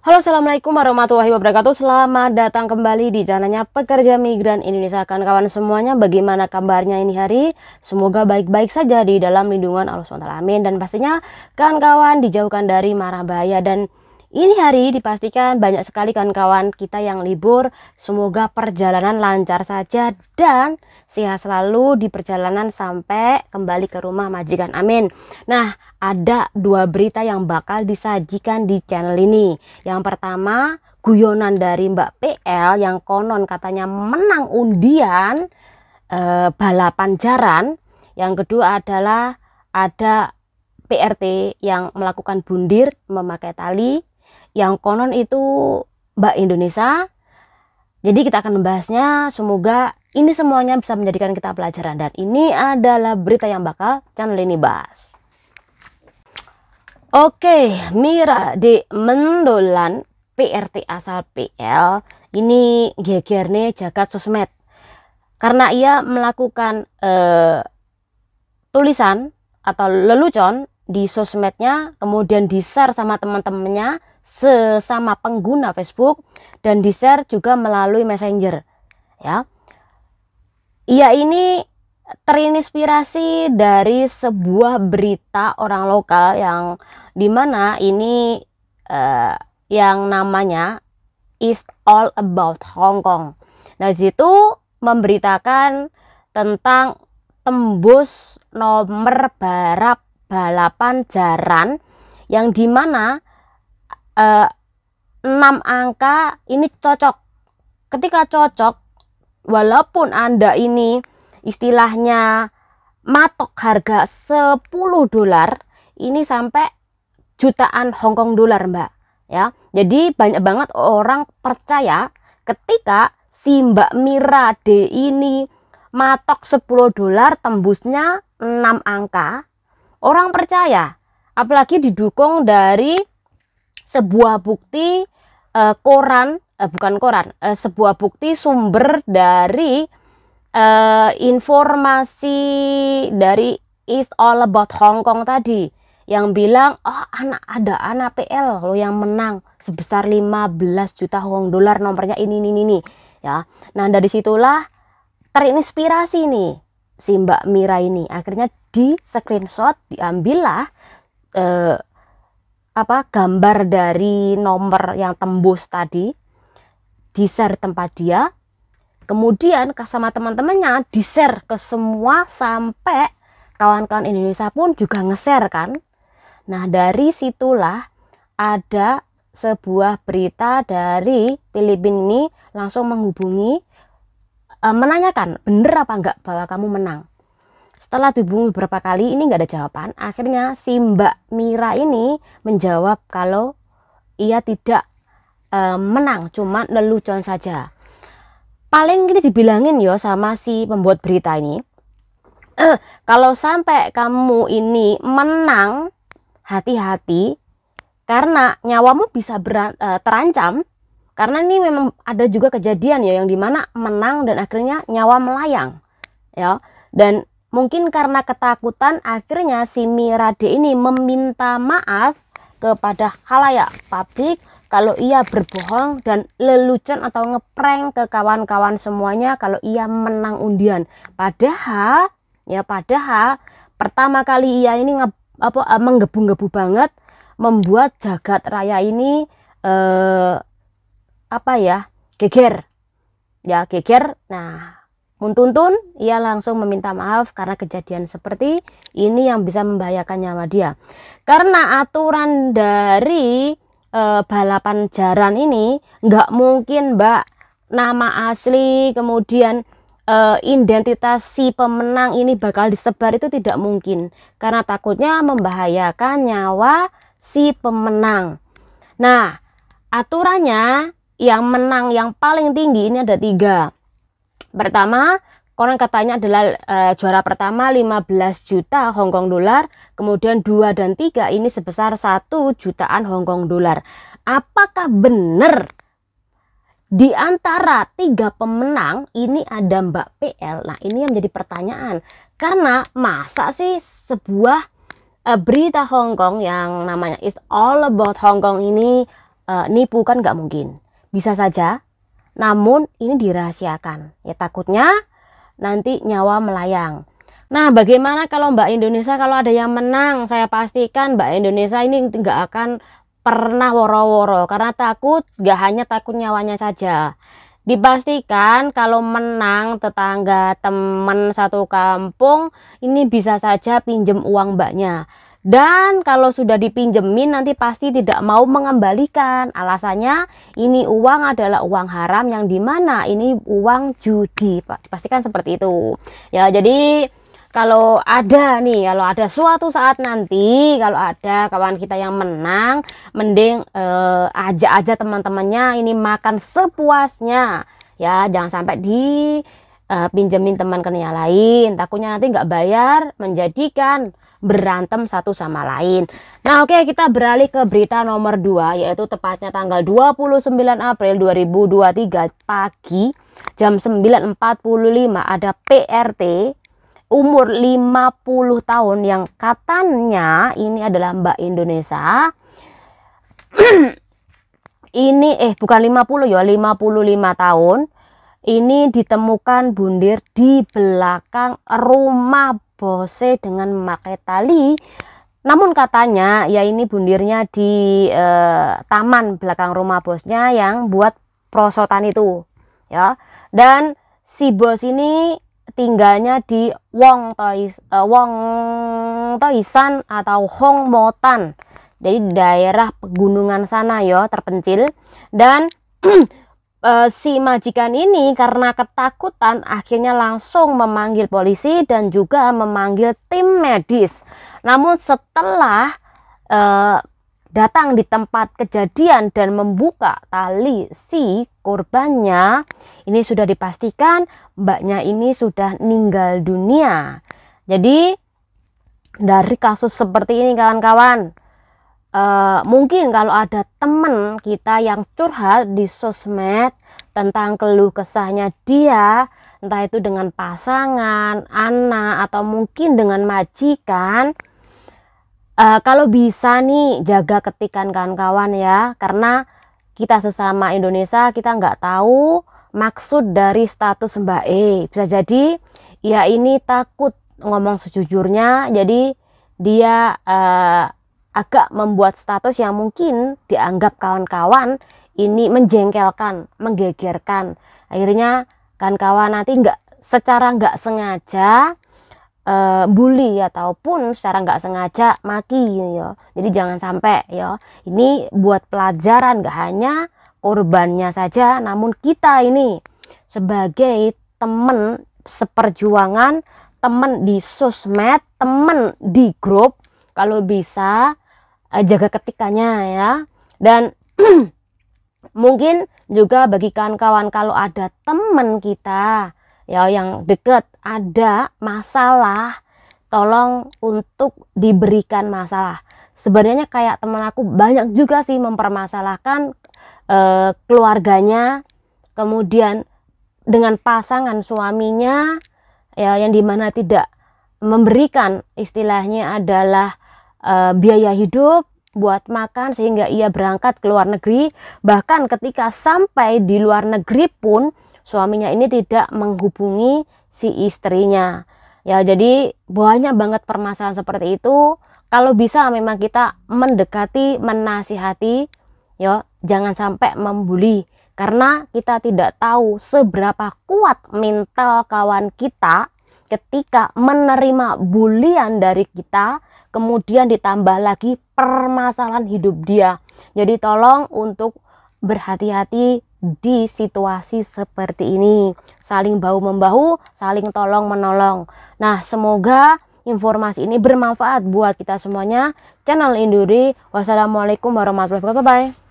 Halo, assalamualaikum warahmatullahi wabarakatuh. Selamat datang kembali di channelnya Pekerja Migran Indonesia. Kawan-kawan semuanya, bagaimana kabarnya ini hari? Semoga baik-baik saja di dalam lindungan Allah SWT. Amin. Dan pastinya kawan-kawan dijauhkan dari mara bahaya. Dan ini hari dipastikan banyak sekali kawan-kawan kita yang libur. Semoga perjalanan lancar saja dan sehat selalu di perjalanan sampai kembali ke rumah majikan. Amin. Nah, ada dua berita yang bakal disajikan di channel ini. Yang pertama, guyonan dari Mbak PL yang konon katanya menang undian balapan jaran. Yang kedua adalah ada PRT yang melakukan bundir memakai tali, yang konon itu Mbak Indonesia. Jadi kita akan membahasnya. Semoga ini semuanya bisa menjadikan kita pelajaran. Dan ini adalah berita yang bakal channel ini bahas. Oke, Mira di Mendolan, PRT asal PL ini geger nih jagat sosmed karena ia melakukan tulisan atau lelucon di sosmednya, kemudian di-share sama teman-temannya sesama pengguna Facebook dan di-share juga melalui Messenger. Ya, ia ini terinspirasi dari sebuah berita orang lokal yang dimana ini yang namanya Is All About Hong Kong. Nah, disitu memberitakan tentang tembus nomor balapan jaran yang dimana 6 angka ini cocok. Ketika cocok, walaupun Anda ini istilahnya matok harga $10, ini sampai jutaan Hongkong dolar, Mbak. Ya, jadi banyak banget orang percaya ketika si Mbak Mira D ini matok $10 tembusnya 6 angka. Orang percaya, apalagi didukung dari sebuah bukti sebuah bukti sumber dari informasi dari It's All About Hong Kong tadi yang bilang, oh ada anak PL lo yang menang sebesar 15 juta Hong Kong dolar, nomornya ini ya. Nah, dari situlah terinspirasi nih si Mbak Mira ini, akhirnya di screenshot, diambillah gambar dari nomor yang tembus tadi, di-share tempat dia, kemudian sama teman-temannya di-share ke semua sampai kawan-kawan Indonesia pun juga nge-share kan. Nah, dari situlah ada sebuah berita dari Filipina ini langsung menghubungi, menanyakan bener apa enggak bahwa kamu menang. Setelah dihubungi beberapa kali ini nggak ada jawaban, akhirnya si Mbak Mira ini menjawab kalau ia tidak menang, cuma lelucon saja. Paling ini dibilangin yo sama si pembuat berita ini, kalau sampai kamu ini menang, hati-hati karena nyawamu bisa terancam. Karena ini memang ada juga kejadian ya yang dimana menang dan akhirnya nyawa melayang ya. Dan mungkin karena ketakutan akhirnya si Mira D ini meminta maaf kepada khalayak publik kalau ia berbohong dan lelucon atau ngeprank ke kawan-kawan semuanya kalau ia menang undian. Padahal pertama kali ia ini menggebu-gebu banget membuat jagat raya ini geger. Nah, Muntuntun ia langsung meminta maaf karena kejadian seperti ini yang bisa membahayakan nyawa dia. Karena aturan dari balapan jaran ini nggak mungkin, Mbak, nama asli kemudian identitas si pemenang ini bakal disebar, itu tidak mungkin karena takutnya membahayakan nyawa si pemenang. Nah, aturannya yang menang yang paling tinggi ini ada 3. Pertama, konon katanya adalah juara pertama 15 juta Hong Kong dolar, kemudian 2 dan 3 ini sebesar 1 jutaan Hong Kong dolar. Apakah benar di antara 3 pemenang ini ada Mbak PL? Nah, ini yang menjadi pertanyaan. Karena masa sih sebuah berita Hong Kong yang namanya It's All About Hong Kong ini nipu kan nggak mungkin. Bisa saja, namun ini dirahasiakan. Ya takutnya nanti nyawa melayang. Nah, bagaimana kalau Mbak Indonesia kalau ada yang menang? Saya pastikan Mbak Indonesia ini nggak akan pernah woro-woro karena takut, nggak hanya takut nyawanya saja. Dipastikan kalau menang tetangga, teman satu kampung ini bisa saja pinjem uang Mbaknya. Dan kalau sudah dipinjemin nanti pasti tidak mau mengembalikan. Alasannya ini uang adalah uang haram yang dimana ini uang judi. Dipastikan seperti itu. Ya, jadi kalau ada suatu saat nanti kalau ada kawan kita yang menang, mending ajak aja teman-temannya ini makan sepuasnya ya, jangan sampai pinjemin teman ke yang lain, takutnya nanti nggak bayar menjadikan berantem satu sama lain. Nah, oke, kita beralih ke berita nomor 2, yaitu tepatnya tanggal 29 April 2023 pagi jam 9.45 ada PRT umur 50 tahun yang katanya ini adalah Mbak Indonesia. Ini bukan 50 ya, 55 tahun. Ini ditemukan bundir di belakang rumah bose dengan memakai tali. Namun katanya ya ini bundirnya di taman belakang rumah bosnya yang buat prosotan itu ya. Dan si bos ini tinggalnya di Wong Toisan atau Hong Motan, jadi daerah pegunungan sana ya, terpencil. Dan si majikan ini karena ketakutan akhirnya langsung memanggil polisi dan juga memanggil tim medis. Namun setelah datang di tempat kejadian dan membuka tali si korbannya, ini sudah dipastikan mbaknya ini sudah meninggal dunia. Jadi dari kasus seperti ini kawan-kawan, mungkin kalau ada teman kita yang curhat di sosmed tentang keluh kesahnya dia, entah itu dengan pasangan, anak, atau mungkin dengan majikan, kalau bisa nih jaga ketikan kawan-kawan ya, karena kita sesama Indonesia kita nggak tahu maksud dari status Mbak E. Bisa jadi ya ini takut ngomong sejujurnya, jadi dia agak membuat status yang mungkin dianggap kawan-kawan ini menjengkelkan, menggegerkan. Akhirnya kawan-kawan nanti secara nggak sengaja bully ataupun secara nggak sengaja maki ya. Jadi jangan sampai ya. Ini buat pelajaran, nggak hanya korbannya saja, namun kita ini sebagai teman seperjuangan, teman di sosmed, teman di grup, kalau bisa jaga ketikanya ya. Dan mungkin juga bagi kawan-kawan kalau ada teman kita ya yang deket ada masalah, tolong untuk diberikan masalah. Sebenarnya kayak teman aku banyak juga sih mempermasalahkan keluarganya, kemudian dengan pasangan suaminya ya, yang dimana tidak memberikan istilahnya adalah biaya hidup buat makan sehingga ia berangkat ke luar negeri. Bahkan ketika sampai di luar negeri pun suaminya ini tidak menghubungi si istrinya ya. Jadi banyak banget permasalahan seperti itu. Kalau bisa memang kita mendekati, menasihati ya, jangan sampai membuli, karena kita tidak tahu seberapa kuat mental kawan kita ketika menerima bulian dari kita, kemudian ditambah lagi permasalahan hidup dia. Jadi tolong untuk berhati-hati di situasi seperti ini, saling bahu-membahu, saling tolong menolong. Nah, semoga informasi ini bermanfaat buat kita semuanya. Channel Induri. Wassalamualaikum warahmatullahi wabarakatuh. Bye.